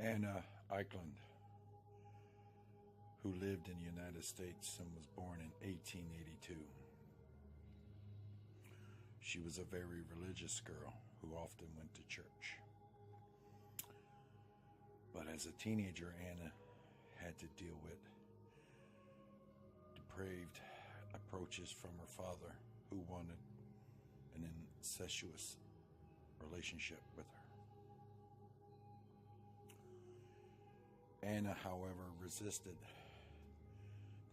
Anna Ecklund, who lived in the United States and was born in 1882. She was a very religious girl who often went to church. But as a teenager, Anna had to deal with depraved approaches from her father, who wanted an incestuous relationship with her. Anna, however, resisted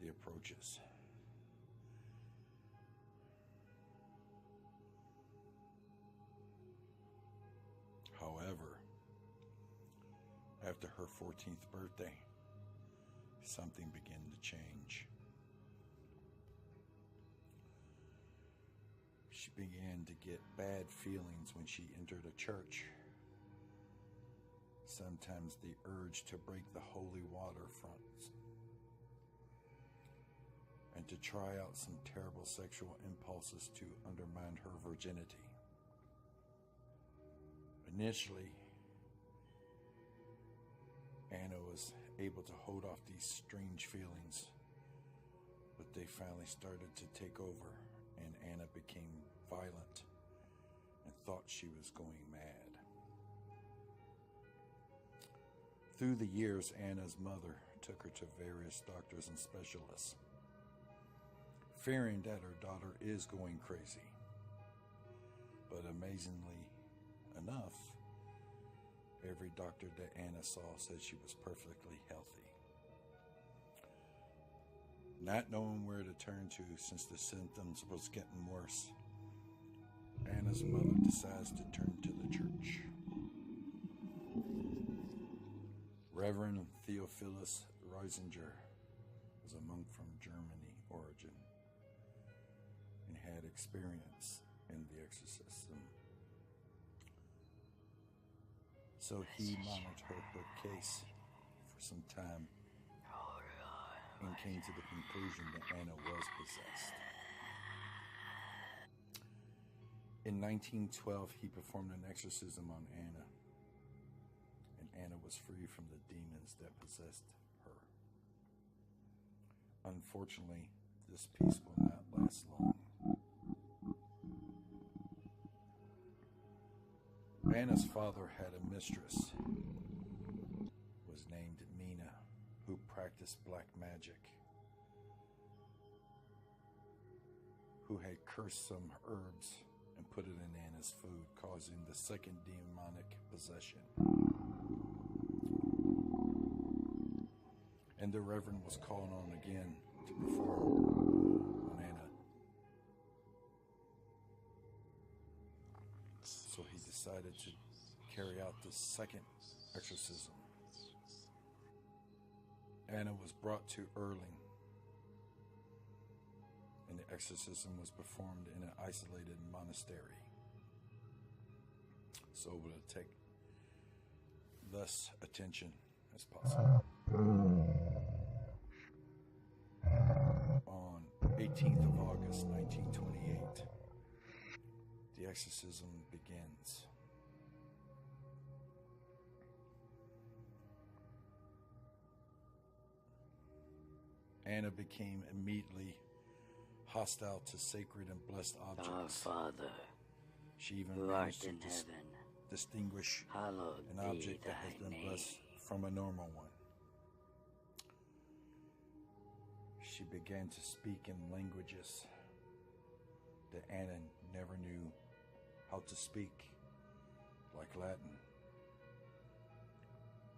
the approaches. However, after her 14th birthday, something began to change. She began to get bad feelings when she entered a church. Sometimes the urge to break the holy water fronts and to try out some terrible sexual impulses to undermine her virginity. Initially, Anna was able to hold off these strange feelings, but they finally started to take over, and Anna became violent and thought she was going mad. Through the years, Anna's mother took her to various doctors and specialists, fearing that her daughter is going crazy. But amazingly enough, every doctor that Anna saw said she was perfectly healthy. Not knowing where to turn to since the symptoms was getting worse, Anna's mother decides to turn to the church. Reverend Theophilus Riesinger was a monk from Germany origin and had experience in the exorcism. So he monitored her case for some time and came to the conclusion that Anna was possessed. In 1912, he performed an exorcism on Anna, and Anna was free from the demons that possessed her. Unfortunately, this peace will not last long. Anna's father had a mistress, was named Mina, who practiced black magic, who had cursed some herbs and put it in Anna's food, causing the second demonic possession. And the Reverend was called on again to perform on Anna. So he decided to carry out the second exorcism. Anna was brought to Earling, and the exorcism was performed in an isolated monastery, so it would take less attention as possible. On 18th of August 1928, the exorcism begins. Anna became immediately hostile to sacred and blessed objects. Our Father, she even who managed art to in heaven, distinguish hallowed an be object that thy has been name. blessed from a normal one. She began to speak in languages that Anna never knew how to speak, like Latin,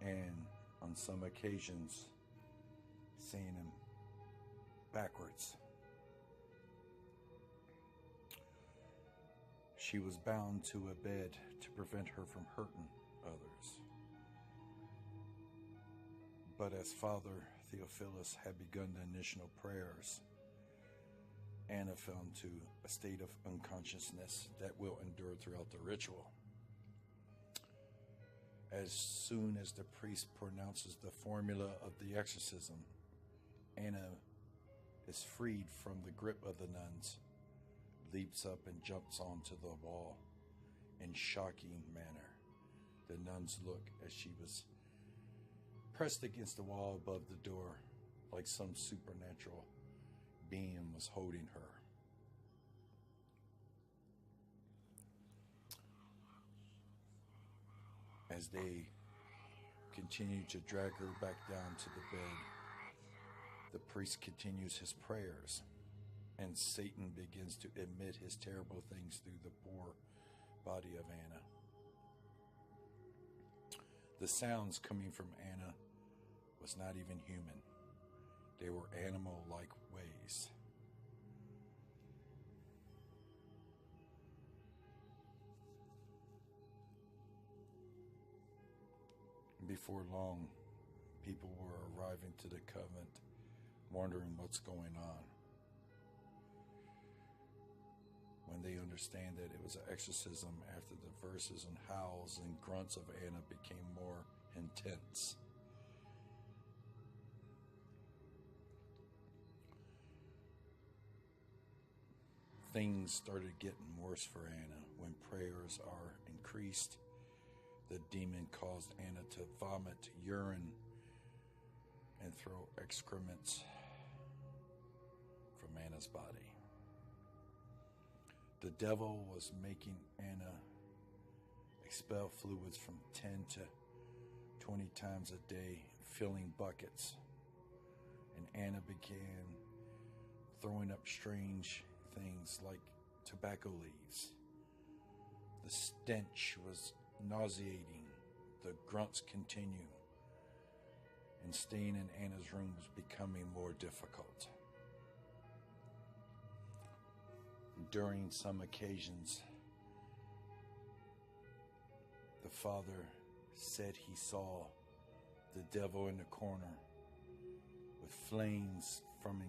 and on some occasions saying them backwards. She was bound to a bed to prevent her from hurting others. But as Father Theophilus had begun the initial prayers, Anna fell into a state of unconsciousness that will endure throughout the ritual. As soon as the priest pronounces the formula of the exorcism, Anna is freed from the grip of the nuns, leaps up and jumps onto the wall in shocking manner. The nuns look as she was pressed against the wall above the door, like some supernatural being was holding her. As they continued to drag her back down to the bed, the priest continues his prayers, and Satan begins to emit his terrible things through the poor body of Anna. The sounds coming from Anna was not even human. They were animal-like ways. Before long, people were arriving to the convent, wondering what's going on. When they understand that it was an exorcism, after the verses and howls and grunts of Anna became more intense. Things started getting worse for Anna. When prayers are increased, the demon caused Anna to vomit urine and throw excrements from Anna's body. The devil was making Anna expel fluids from 10 to 20 times a day, filling buckets. And Anna began throwing up strange things like tobacco leaves. The stench was nauseating. The grunts continue. And staying in Anna's room was becoming more difficult. During some occasions, the father said he saw the devil in the corner with flames from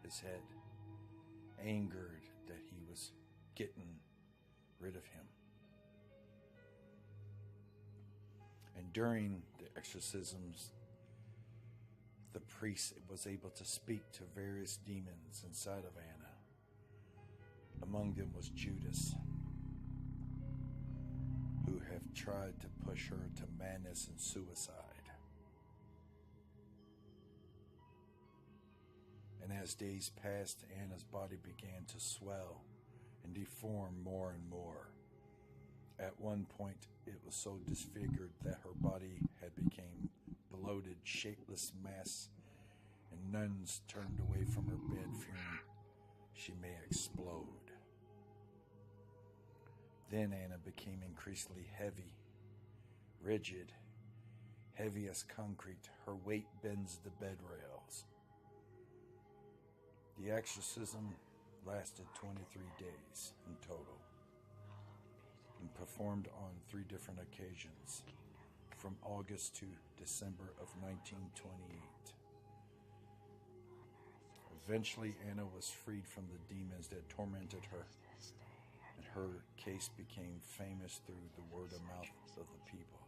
his head, angered that he was getting rid of him. And during the exorcisms, the priest was able to speak to various demons inside of Anna. Among them was Judas, who have tried to push her to madness and suicide. And as days passed, Anna's body began to swell and deform more and more. At one point, it was so disfigured that her body had become bloated, shapeless mass, and nuns turned away from her bed, fearing she may explode. Then Anna became increasingly heavy, rigid, heavy as concrete. Her weight bends the bed rails. The exorcism lasted 23 days in total and performed on 3 different occasions from August to December of 1928. Eventually, Anna was freed from the demons that tormented her, and her case became famous through the word of mouth of the people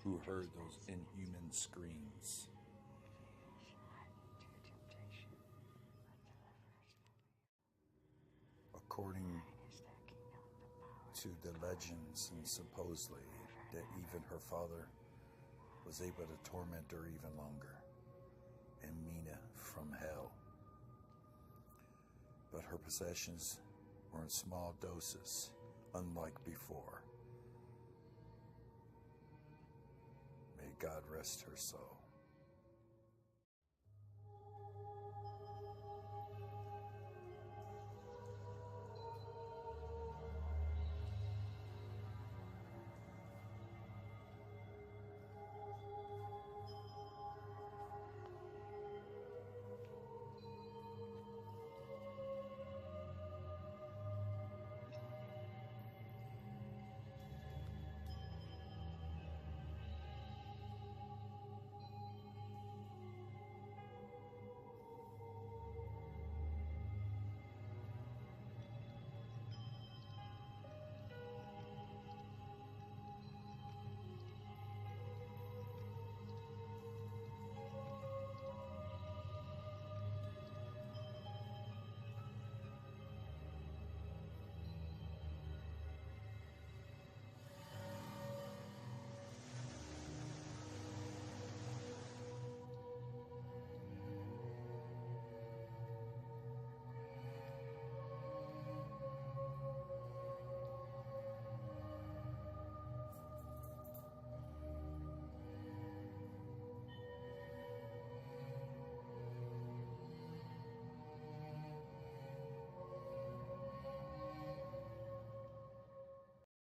who heard those inhuman screams. According to the legends, and supposedly that even her father was able to torment her even longer and Mina from hell. But her possessions were in small doses, unlike before. May God rest her soul.